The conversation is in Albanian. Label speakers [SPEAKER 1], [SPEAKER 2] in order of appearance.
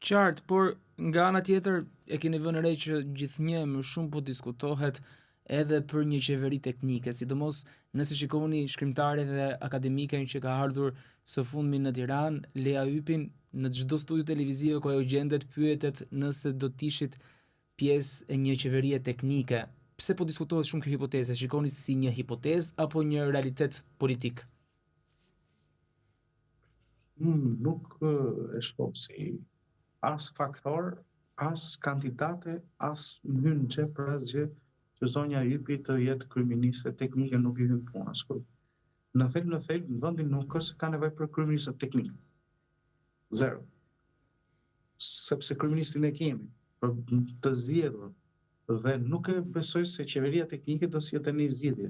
[SPEAKER 1] Qartë, por nga ana tjetër e keni vënë re që gjithnjë më shumë po diskutohet edhe për një qeveri teknike, sidomos nëse shikoni shkrimtarët dhe akademikën që ka ardhur së fundmi në Tiranë, Lea Ypin, në çdo studio televizive ku ajo gjendet pyetet nëse do të ishit pjesë e një qeverie teknike. Pse po diskutohet shumë kjo hipotezë? Shikoni si një hipotezë apo një realitet politik?
[SPEAKER 2] Nuk e shoh si as faktor, as kandidate, as më hyn në xhep për asgjë që zonja Ypi të jetë kryeministe teknike, nuk i hyn puna askuj. Në thelb në vendin nuk është se ka nevojë për kryeministë teknik. Zero. Sepse kryeministin e kemi për të zgjedhur dhe nuk e besoj se qeveria teknike do sjellë një zgjidhje.